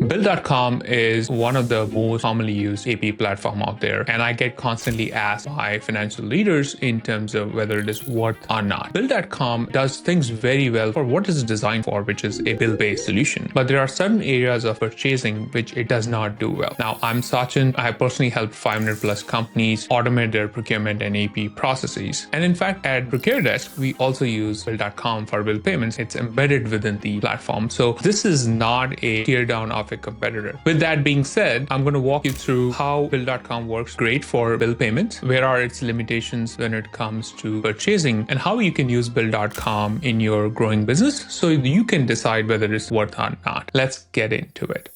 Bill.com is one of the most commonly used AP platform out there, and I get constantly asked by financial leaders in terms of whether it is worth or not. Bill.com does things very well for what it's designed for, which is a bill-based solution. But there are certain areas of purchasing which it does not do well. Now, I'm Sachin. I have personally helped 500 plus companies automate their procurement and AP processes. And in fact, at ProcureDesk, we also use Bill.com for bill payments. It's embedded within the platform. So this is not a tear down of a competitor. With that being said, I'm going to walk you through how Bill.com works great for bill payments, where are its limitations when it comes to purchasing, and how you can use Bill.com in your growing business so you can decide whether it's worth or not. Let's get into it.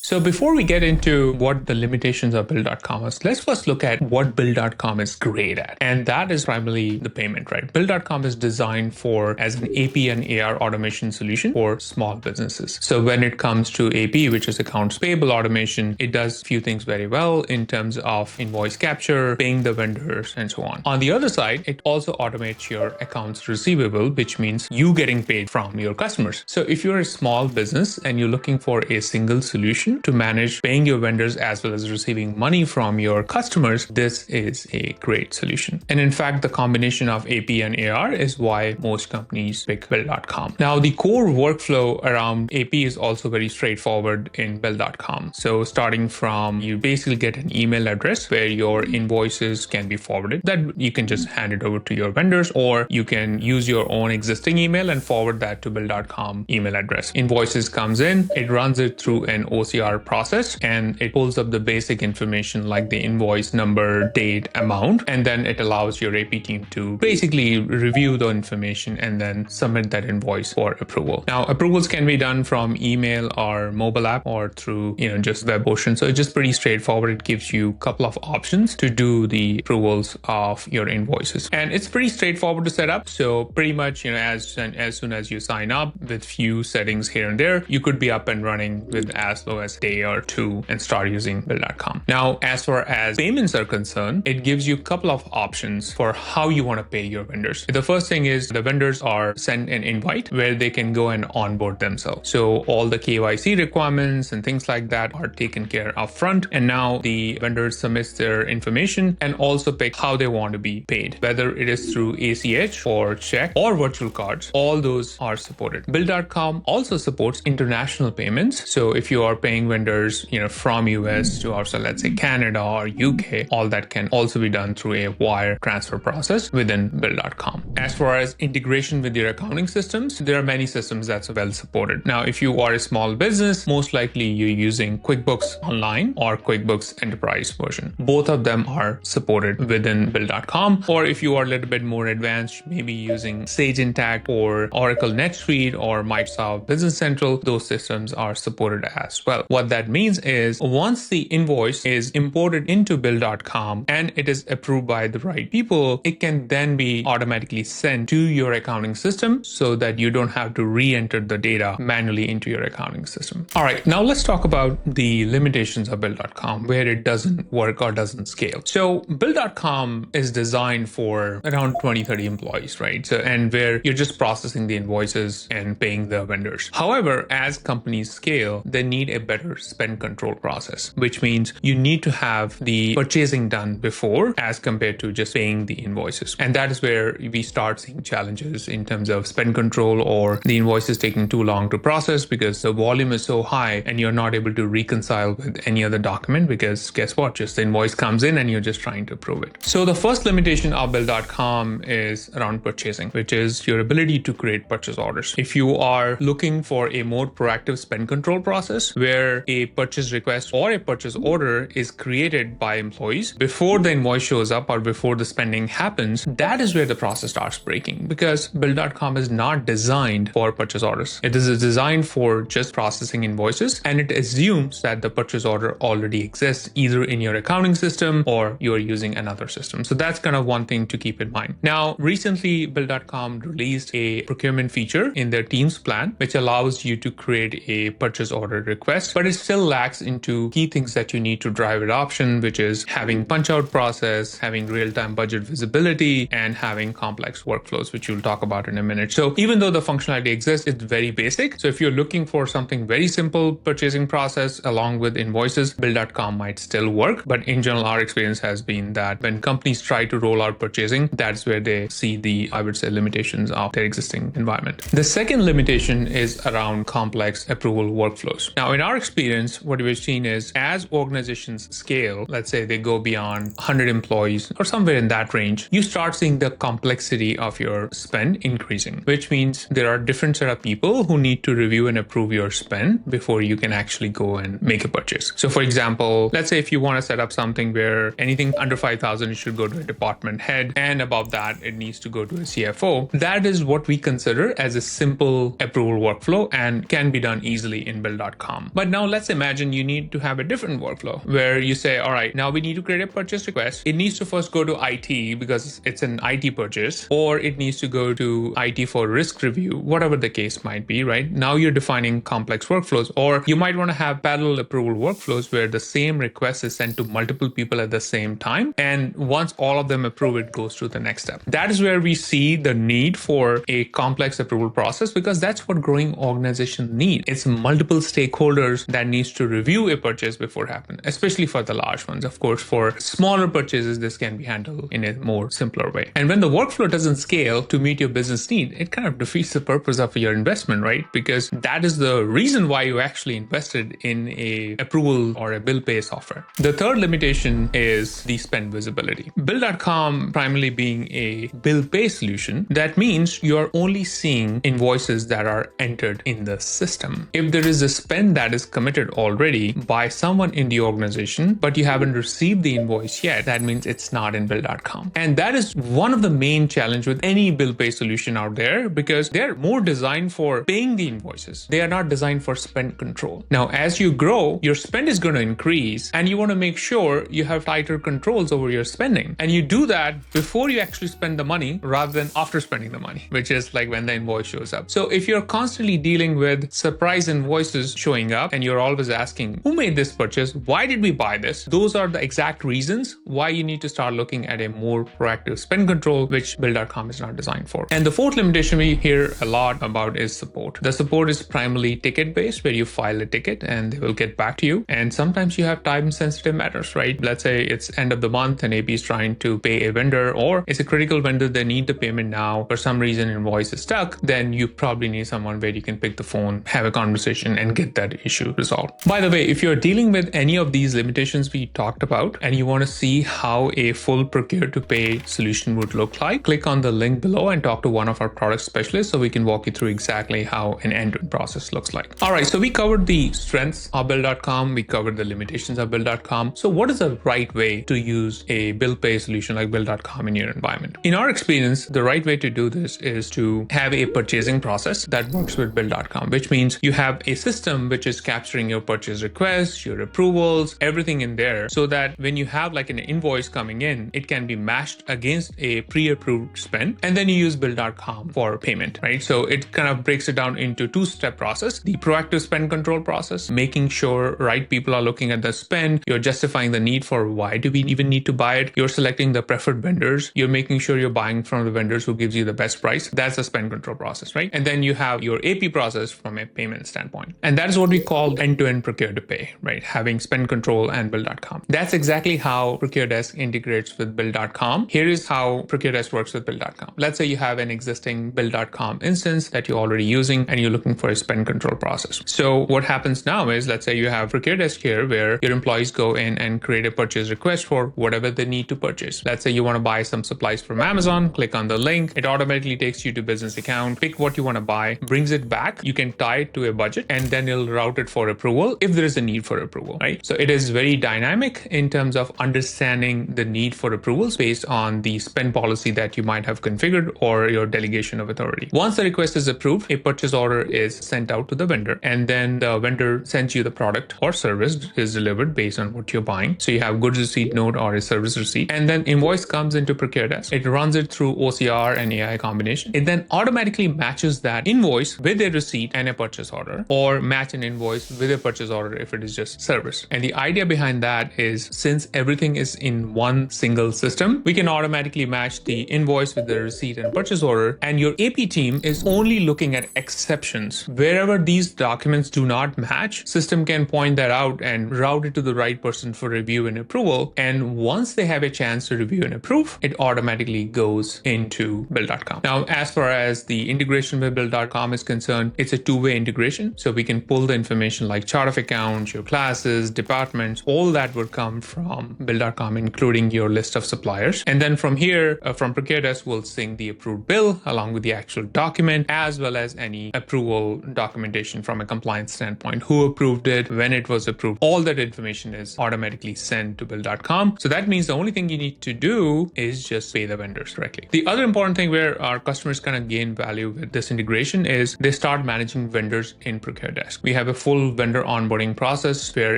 So before we get into what the limitations of Bill.com is, let's first look at what Bill.com is great at. And that is primarily the payment, right? Bill.com is designed as an AP and AR automation solution for small businesses. So when it comes to AP, which is accounts payable automation, it does a few things very well in terms of invoice capture, paying the vendors, and so on. On the other side, it also automates your accounts receivable, which means you getting paid from your customers. So if you're a small business and you're looking for a single solution to manage paying your vendors as well as receiving money from your customers, this is a great solution. And in fact, the combination of AP and AR is why most companies pick Bill.com. Now, the core workflow around AP is also very straightforward in Bill.com. So starting from, you basically get an email address where your invoices can be forwarded. That you can just hand it over to your vendors, or you can use your own existing email and forward that to Bill.com email address. Invoices comes in, it runs it through an OCR process, and it pulls up the basic information like the invoice number, date, amount, and then it allows your AP team to basically review the information and then submit that invoice for approval. Now, approvals can be done from email or mobile app or through, just web portion. So it's just pretty straightforward. It gives you a couple of options to do the approvals of your invoices. And it's pretty straightforward to set up. So pretty much, as soon as you sign up with few settings here and there, you could be up and running with as low as a day or two and start using Bill.com. Now, as far as payments are concerned, it gives you a couple of options for how you want to pay your vendors. The first thing is the vendors are sent an invite where they can go and onboard themselves. So all the KYC requirements and things like that are taken care of front. And now the vendor submits their information and also pick how they want to be paid, whether it is through ACH or check or virtual cards. All those are supported. Bill.com also supports international payments. So if you are paying vendors, from US to also, let's say, Canada or UK, all that can also be done through a wire transfer process within Bill.com. As far as integration with your accounting systems, there are many systems that's well supported. Now, if you are a small business, most likely you're using QuickBooks Online or QuickBooks Enterprise version. Both of them are supported within Bill.com. Or if you are a little bit more advanced, maybe using Sage Intacct or Oracle NetSuite or Microsoft Business Central, those systems are supported as well. What that means is once the invoice is imported into Bill.com and it is approved by the right people, it can then be automatically sent to your accounting system so that you don't have to re-enter the data manually into your accounting system. All right, now let's talk about the limitations of Bill.com, where it doesn't work or doesn't scale. So Bill.com is designed for around 20-30 employees, right? So, and where you're just processing the invoices and paying the vendors. However, as companies scale, they need a better spend control process, which means you need to have the purchasing done before as compared to just paying the invoices. And that is where we start seeing challenges in terms of spend control, or the invoice is taking too long to process because the volume is so high and you're not able to reconcile with any other document because guess what? Just the invoice comes in and you're just trying to approve it. So the first limitation of Bill.com is around purchasing, which is your ability to create purchase orders. If you are looking for a more proactive spend control process where a purchase request or a purchase order is created by employees before the invoice shows up or before the spending happens, that is where the process starts breaking, because Bill.com is not designed for purchase orders. It is designed for just processing invoices, and it assumes that the purchase order already exists either in your accounting system or you're using another system. So that's kind of one thing to keep in mind. Now, recently, Bill.com released a procurement feature in their Teams plan, which allows you to create a purchase order request, but it still lacks into key things that you need to drive adoption, which is having punch-out process, having real-time budget visibility, and having complex workflows, which we'll talk about in a minute. So even though the functionality exists, it's very basic. So if you're looking for something very simple purchasing process along with invoices, Bill.com might still work. But in general, our experience has been that when companies try to roll out purchasing, that's where they see the, I would say, limitations of their existing environment. The second limitation is around complex approval workflows. Now, in our experience, what we've seen is as organizations scale, let's say they go beyond 100 employees or somewhere in that range, you start seeing the complexity of your spend increasing, which means there are different set of people who need to review and approve your spend before you can actually go and make a purchase. So for example, let's say if you want to set up something where anything under 5,000 should go to a department head, and above that, it needs to go to a CFO. That is what we consider as a simple approval workflow and can be done easily in Bill.com. But now let's imagine you need to have a different workflow where you say, all right, now we need to create a purchase request. It needs to first go to IT because it's an IT purchase, or it needs to go to IT for risk review, whatever the case might be, right? Now you're defining complex workflows, or you might want to have parallel approval workflows where the same request is sent to multiple people at the same time. And once all of them approve, it goes to the next step. That is where we see the need for a complex approval process, because that's what growing organizations need. It's multiple stakeholders that needs to review a purchase before it happens, especially for the large ones. Of course, for smaller purchases, this can be handled in a more simpler way. And when the workflow doesn't scale to meet your business need, it kind of defeats the purpose of your investment, right? Because that is the reason why you actually invested in a approval or a bill pay software. The third limitation is the spend visibility. Bill.com primarily being a bill pay solution, that means you're only seeing invoices that are entered in the system. If there is a spend that is committed already by someone in the organization, but you haven't received the invoice yet, that means it's not in Bill.com. And that is one of the main challenge with any bill pay solution out there, because they're more designed for paying the invoices. They are not designed for spend control. Now, as you grow, your spend is going to increase, and you want to make sure you have tighter controls over your spending. And you do that before you actually spend the money rather than after spending the money, which is like when the invoice shows up. So if you're constantly dealing with surprise invoices showing up and you're always asking, who made this purchase? Why did we buy this? Those are the exact reasons why you need to start looking at a more proactive spend control, which Bill.com is not designed for. And the fourth limitation we hear a lot about is support. The support is primarily ticket-based, where you file a ticket and they will get back to you. And sometimes you have time-sensitive matters, right? Let's say it's end of the month and AP is trying to pay a vendor, or it's a critical vendor, they need the payment now. For some reason, invoice is stuck. Then you probably need someone where you can pick the phone, have a conversation, and get that issue resolved. By the way, if you're dealing with any of these limitations we talked about and you want to see how a full procure-to-pay solution would look like, click on the link below and talk to one of our product specialists so we can walk you through exactly how an end-to-end process looks like. All right, so we covered the strengths of Bill.com. We covered the limitations of Bill.com. So what is the right way to use a bill pay solution like Bill.com in your environment? In our experience, the right way to do this is to have a purchasing process that works with Bill.com, which means you have a system which is capturing your purchase requests, your approvals, everything in there, so that when you have like an invoice coming in, it can be matched against a pre-approved spend, and then you use Bill.com for payment, right? So it kind of breaks it down into two-step process: the proactive spend control process, making sure right people are looking at the spend, you're justifying the need for why do we even need to buy it, you're selecting the preferred vendors, you're making sure you're buying from the vendors who gives you the best price. That's a spend control process, right? And then you have your AP process from a payment standpoint. And that is what we call end-to-end procure-to-pay, right? Having spend control and Bill.com. That's exactly how ProcureDesk integrates with Bill.com. Here is how ProcureDesk works with Bill.com. Let's say you have an existing Bill.com instance that you're already using and you're looking for a spend control process. So what happens now is, let's say you have ProcureDesk here where your employees go in and create a purchase request for whatever they need to purchase. Let's say you want to buy some supplies from Amazon, click on the link, it automatically takes you to business account, pick what you want to buy, brings it back. You can tie it to a budget and then it'll route it for approval if there is a need for approval, right? So it is very dynamic in terms of understanding the need for approvals based on the spend policy that you might have configured or your delegation of authority. Once the request is approved, a purchase order is sent out to the vendor, and then the vendor sends you the product or service is delivered based on what you're buying. So you have goods receipt note or a service receipt, and then invoice comes into ProcureDesk. It runs it through OCR and AI combination. It then automatically matches that invoice with a receipt and a purchase order, or match an invoice invoice with a purchase order if it is just service. And the idea behind that is, since everything is in one single system, we can automatically match the invoice with the receipt and purchase order, and your AP team is only looking at exceptions. Wherever these documents do not match, system can point that out and route it to the right person for review and approval. And once they have a chance to review and approve, it automatically goes into Bill.com. Now, as far as the integration with Bill.com is concerned, it's a two-way integration. So we can pull the information like chart of accounts, your classes, departments, all that would come from Bill.com, including your list of suppliers. And then from here, from ProcureDesk, we'll sync the approved bill along with the actual document, as well as any approval documentation from a compliance standpoint, who approved it, when it was approved. All that information is automatically sent to Bill.com. So that means the only thing you need to do is just pay the vendors directly. The other important thing where our customers kind of gain value with this integration is they start managing vendors in ProcureDesk. We have a full vendor onboarding process where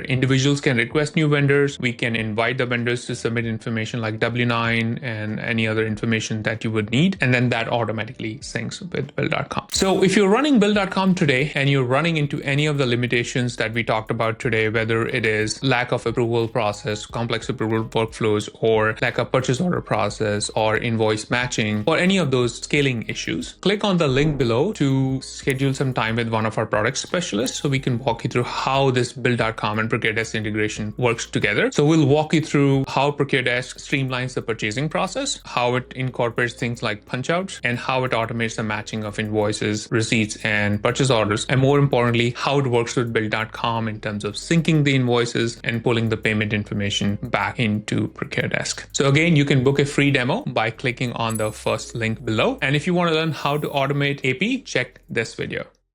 individuals can request new vendors. We can invite the vendors to submit information like W-9 and any other information that you would need. And then that automatically syncs with Bill.com. So if you're running Bill.com today and you're running into any of the limitations that we talked about today, whether it is lack of approval process, complex approval workflows, or lack of purchase order process, or invoice matching, or any of those scaling issues, click on the link below to schedule some time with one of our product specialists so we can walk you through how this Bill.com and ProcureDesk integration works together. So we'll walk you through how ProcureDesk streamlines the purchasing process, how it incorporates things like punch-outs, and how it automates the matching of invoices, receipts, and purchase orders, and more importantly, how it works with Bill.com in terms of syncing the invoices and pulling the payment information back into ProcureDesk. So again, you can book a free demo by clicking on the first link below. And if you want to learn how to automate AP, check this video.